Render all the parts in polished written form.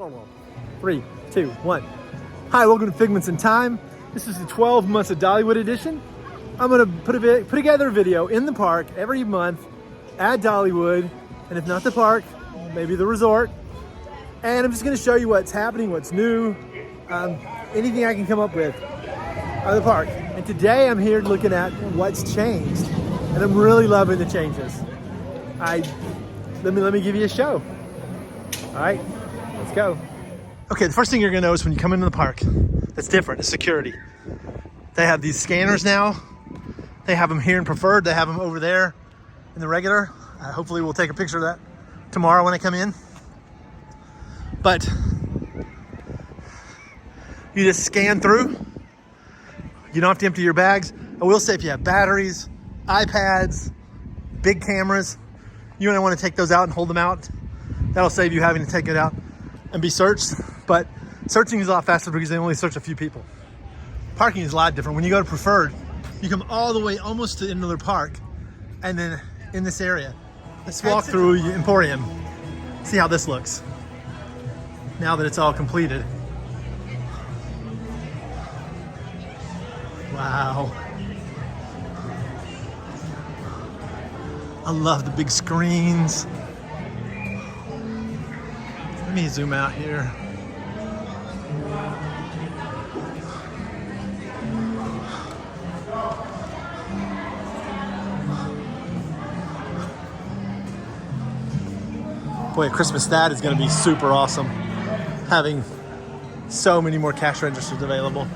Well, 3, 2, 1. Hi, welcome to Figments in Time. This is the 12 months of Dollywood edition. I'm gonna put together a video in the park every month at Dollywood, and if not the park, maybe the resort. And I'm just gonna show you what's happening, what's new, anything I can come up with at the park. And today I'm here looking at what's changed, and I'm really loving the changes. Let me give you a show. All right, let's go. Okay, the first thing you're gonna notice when you come into the park that's different is security. They have these scanners now. They have them here in preferred. They have them over there in the regular. Hopefully we'll take a picture of that tomorrow when I come in. But you just scan through. You don't have to empty your bags. I will say if you have batteries, iPads, big cameras, you might want to take those out and hold them out. That'll save you having to take it out and be searched. But searching is a lot faster because they only search a few people. Parking is a lot different. When you go to preferred, you come all the way almost to Inler Park, and then in this area. Let's walk through Emporium, see how this looks now that it's all completed. Wow. I love the big screens. Let me zoom out here. Boy, Christmas that is going to be super awesome. Having so many more cash registers available.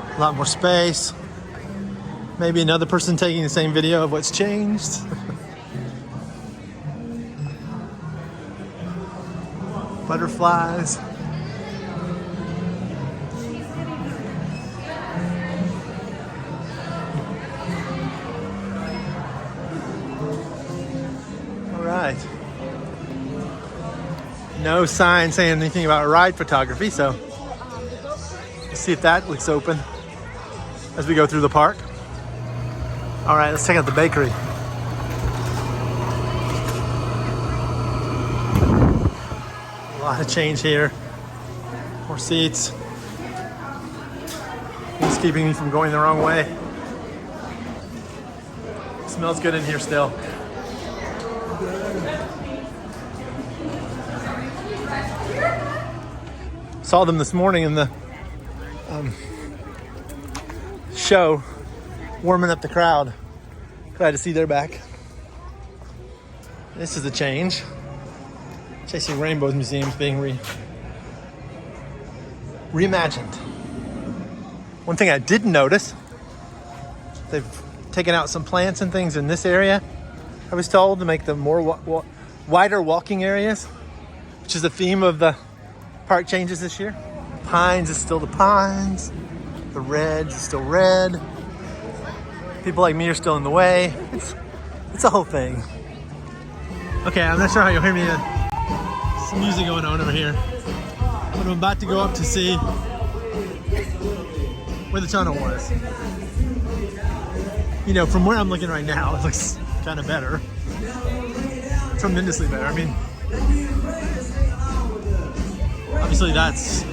A lot more space. Maybe another person taking the same video of what's changed. Butterflies. All right. No sign saying anything about ride photography, so let's see if that looks open as we go through the park. All right, let's check out the bakery. A lot of change here. More seats. It's keeping me from going the wrong way. Smells good in here still. Saw them this morning in the show, warming up the crowd. Glad to see they're back. This is a change. Chasing Rainbows Museum's being reimagined. One thing I didn't notice, they've taken out some plants and things in this area, I was told, to make them more wider walking areas, which is the theme of the park changes this year. Pines is still the pines. The red is still red. People like me are still in the way. It's a whole thing. Okay, I'm not sure how you'll hear me. Some music going on over here. But I'm about to go up to see where the tunnel was. You know, from where I'm looking right now, it looks kind of better. Tremendously better. I mean, obviously that's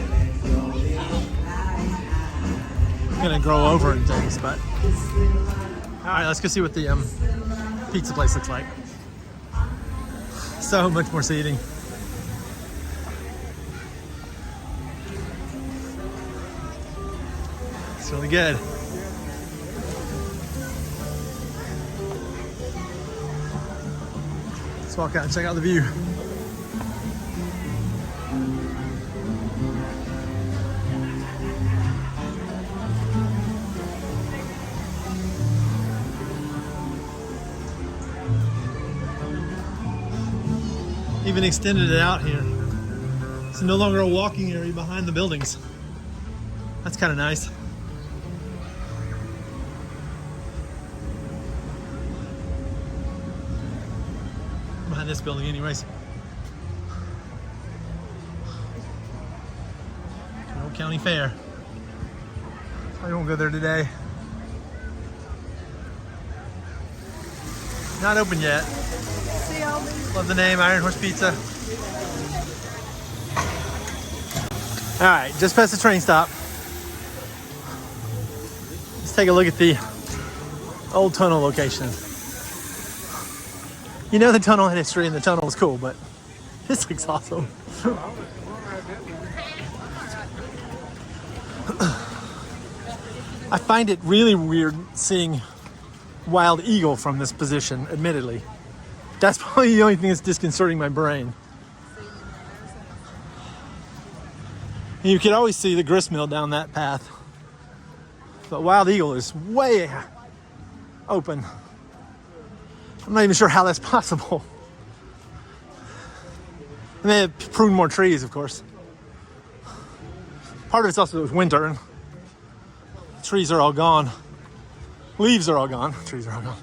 gonna grow over and things, but all right, let's go see what the pizza place looks like. So much more seating. It's really good. Let's walk out and check out the view. Even extended it out here. It's no longer a walking area behind the buildings. That's kind of nice. behind this building anyways. Old County Fair. I won't go there today. Not open yet. Love the name, Iron Horse Pizza. All right, just past the train stop. Let's take a look at the old tunnel location. You know the tunnel had history and the tunnel was cool, but this looks awesome. I find it really weird seeing Wild Eagle from this position, admittedly. That's probably the only thing that's disconcerting my brain. You could always see the grist mill down that path. But Wild Eagle is way open. I'm not even sure how that's possible. And they have pruned more trees, of course. Part of it's also it was winter and trees are all gone. Leaves are all gone. Trees are all gone.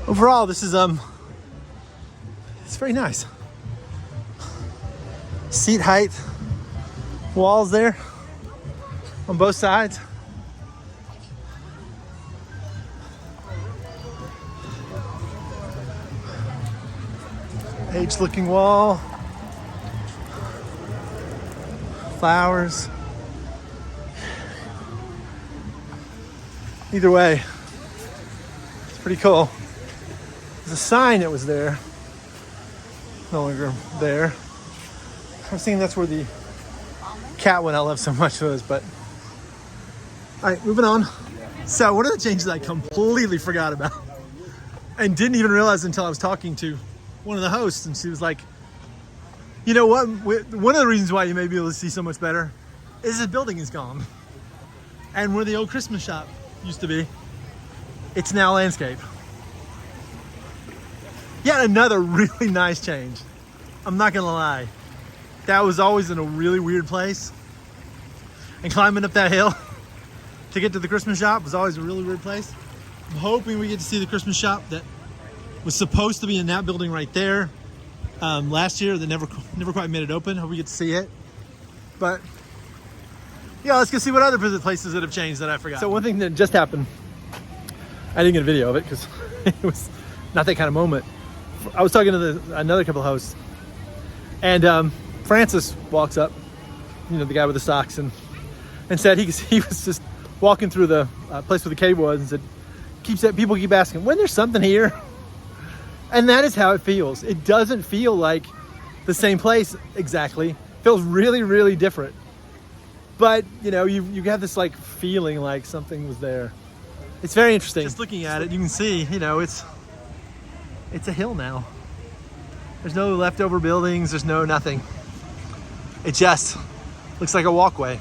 Overall, this is it's very nice. Seat height, walls there on both sides. H-looking wall. Flowers. Either way, it's pretty cool. There's a sign that was there. No longer there. I'm thinking that's where the cat one I love so much was, but all right, moving on. So one of the changes I completely forgot about and didn't even realize until I was talking to one of the hosts, and she was like, you know what, one of the reasons why you may be able to see so much better is the building is gone. And where the old Christmas shop used to be, it's now landscape. Yet another really nice change. I'm not gonna lie. That was always in a really weird place. And climbing up that hill to get to the Christmas shop was always a really weird place. I'm hoping we get to see the Christmas shop that was supposed to be in that building right there last year that never quite made it open. Hope we get to see it. But yeah, let's go see what other visit places that have changed that I forgot. So one thing that just happened, I didn't get a video of it because it was not that kind of moment. I was talking to another couple of hosts, and Francis walks up, you know, the guy with the socks, and said he was just walking through the place where the cave was, and said people keep asking, when there's something here? And that is how it feels. It doesn't feel like the same place exactly. It feels really, really different. But you know, you have this like feeling like something was there. It's very interesting. Just looking at it, you can see, you know, it's a hill now. There's no leftover buildings. There's no nothing. It just looks like a walkway. It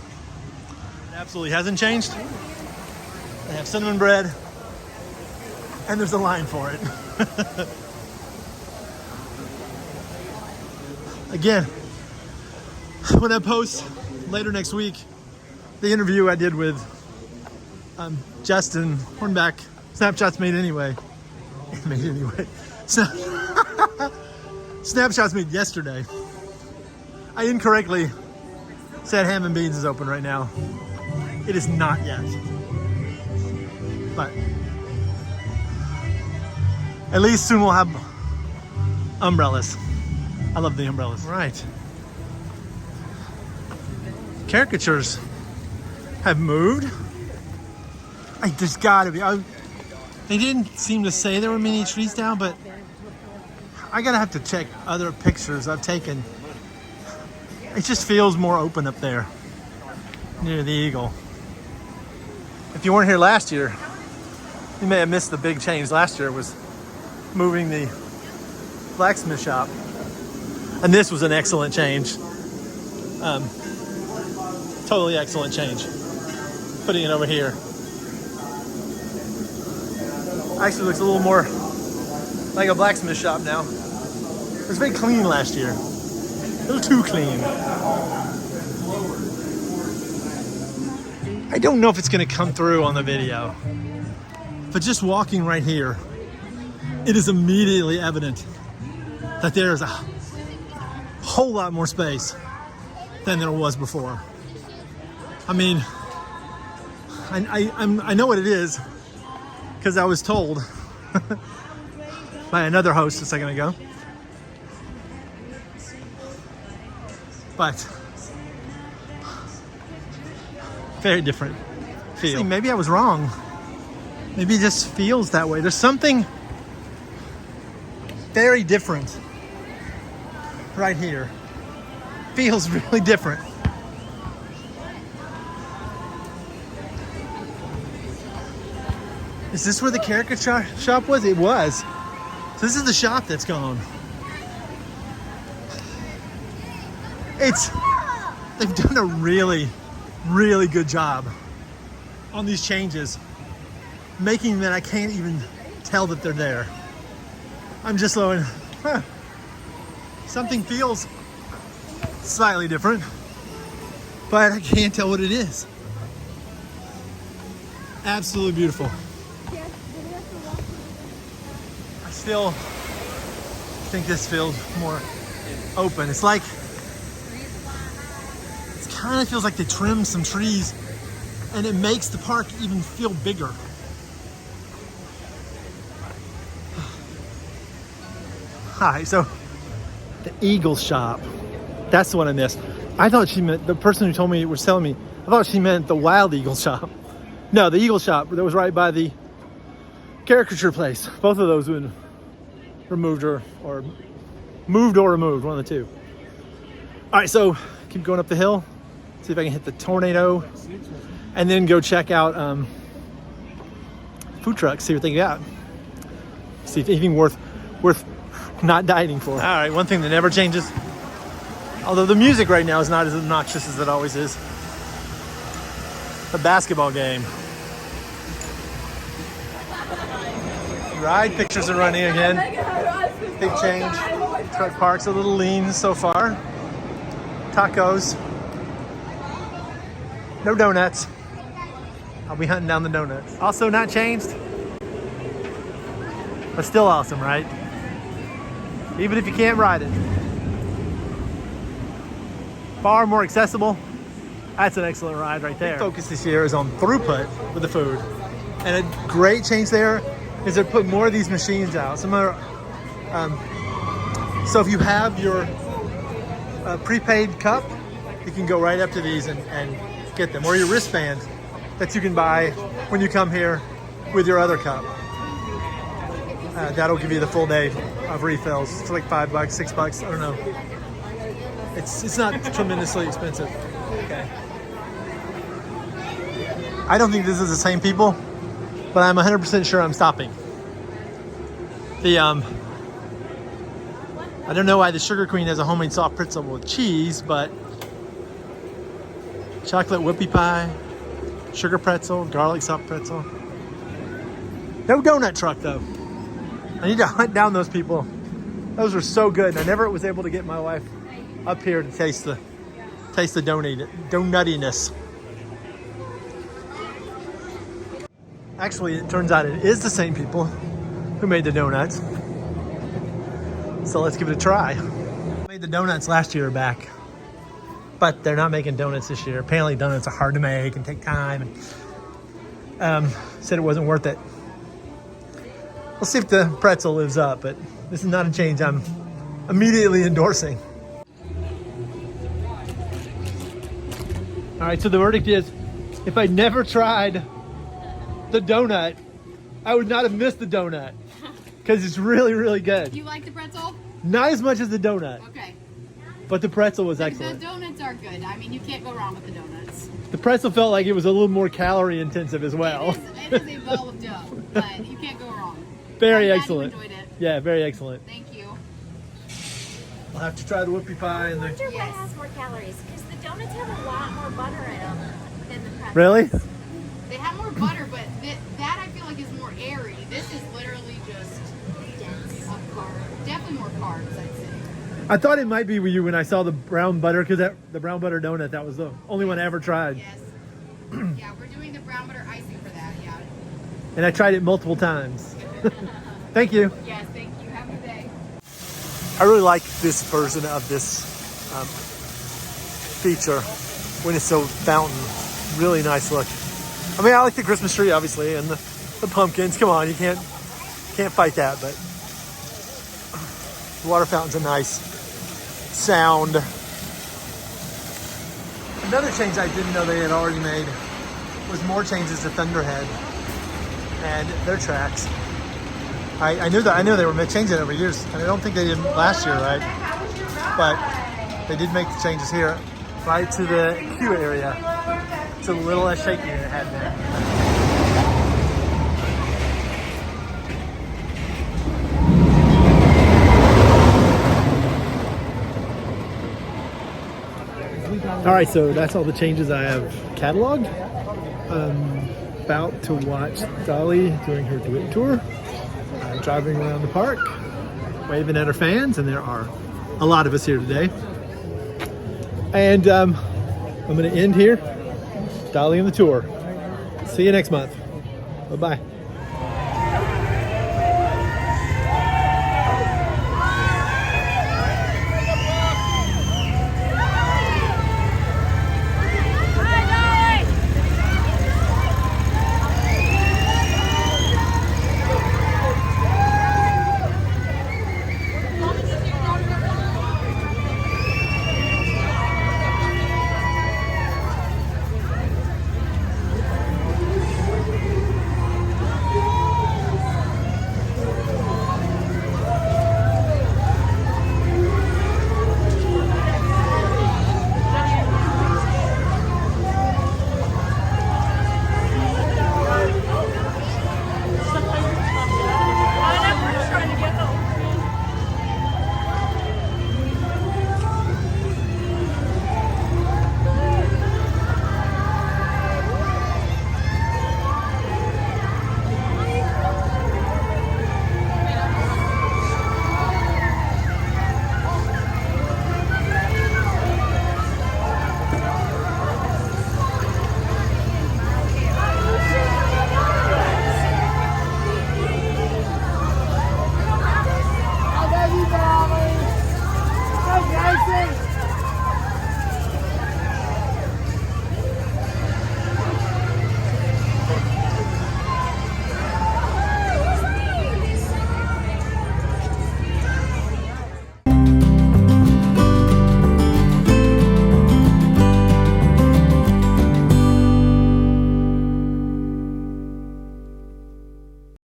absolutely hasn't changed. They have cinnamon bread, and there's a line for it. Again, when I post later next week the interview I did with Justin Hornback, Snapshots Made Anyway. Snapshots Made yesterday. I incorrectly said Ham and Beans is open right now. It is not yet. But at least soon we'll have umbrellas. I love the umbrellas. Right. Caricatures have moved. There's gotta be. They didn't seem to say there were many trees down, but I gotta have to check other pictures I've taken. It just feels more open up there near the Eagle. If you weren't here last year, you may have missed the big change. Last year was moving the blacksmith shop, and this was an excellent change. Totally excellent change. Putting it over here. Actually looks a little more like a blacksmith shop now. It was very clean last year. A little too clean. I don't know if it's gonna come through on the video, but just walking right here, it is immediately evident that there's a whole lot more space than there was before. I mean, I know what it is because I was told by another host a second ago. But very different feel. See, maybe I was wrong. Maybe it just feels that way. There's something very different right here. Feels really different. Is this where the caricature shop was? It was. So this is the shop that's gone. They've done a really, really good job on these changes, making that I can't even tell that they're there. I'm just going, huh, something feels slightly different, but I can't tell what it is. Absolutely beautiful. I still think this feels more open. It's like, it kind of feels like they trimmed some trees and it makes the park even feel bigger. Hi, so the Eagle shop, that's the one I missed. I thought she meant, the person who told me, was telling me, I thought she meant the Wild Eagle shop. No, the Eagle shop that was right by the caricature place. Both of those been removed or moved or removed, one of the two. All right, so keep going up the hill, see if I can hit the tornado, and then go check out food trucks, see what they got. See if anything worth not dieting for. All right, one thing that never changes, although the music right now is not as obnoxious as it always is, the basketball game. Ride pictures are running again. Big change. Truck park's a little lean so far. Tacos. No donuts. I'll be hunting down the donuts. Also not changed, but still awesome, right? Even if you can't ride it. Far more accessible. That's an excellent ride right there. The focus this year is on throughput with the food. And a great change there is to put more of these machines out. Some are, so if you have your prepaid cup, you can go right up to these and get them. Or your wristband that you can buy when you come here with your other cup. That'll give you the full day of refills. It's like $5, $6, I don't know. It's not tremendously expensive. Okay. I don't think this is the same people, but I'm 100% sure I'm stopping. I don't know why the Sugar Queen has a homemade soft pretzel with cheese, but chocolate whoopie pie, sugar pretzel, garlic soft pretzel. No donut truck though. I need to hunt down those people. Those were so good, and I never was able to get my wife up here to taste the donuttiness. Actually, it turns out it is the same people who made the donuts. So let's give it a try. Made the donuts last year back, but they're not making donuts this year. Apparently donuts are hard to make and take time, and said it wasn't worth it. We'll see if the pretzel lives up, but this is not a change I'm immediately endorsing. All right, so the verdict is, if I never tried the donut, I would not have missed the donut because it's really, really good. You like the pretzel? Not as much as the donut. Okay. But the pretzel was excellent. The donuts are good. I mean, you can't go wrong with the donuts. The pretzel felt like it was a little more calorie intensive as well. It is a ball of dough, but you can't go wrong. Very I'm excellent. glad you enjoyed it. Yeah, very excellent. Thank you. I'll have to try the whoopie pie and I wonder what has more calories, because the donuts have a lot more butter in them than the pretzels. Really? They have more butter, but that I feel like is more airy. This is literally just Dense. a carb. Definitely more carbs, I'd say. I thought it might be with you when I saw the brown butter, because the brown butter donut, that was the only one I ever tried. Yes. Yeah, we're doing the brown butter icing for that, yeah. And I tried it multiple times. Thank you. Yes, thank you. Have a good day. I really like this version of this feature when it's so fountain. Really nice look. I mean, I like the Christmas tree, obviously, and the pumpkins. Come on, you can't fight that, but the water fountain's a nice sound. Another change I didn't know they had already made was more changes to Thunderhead and their tracks. I knew they were changing it over years, and I don't think they did last year, right? But they did make the changes here, right to the queue area. It's a little less shaky than it had been. All right, so that's all the changes I have cataloged. I'm about to watch Dolly doing her duet tour, driving around the park, waving at her fans, and there are a lot of us here today. And I'm going to end here, Dolly and the tour. See you next month. Bye-bye.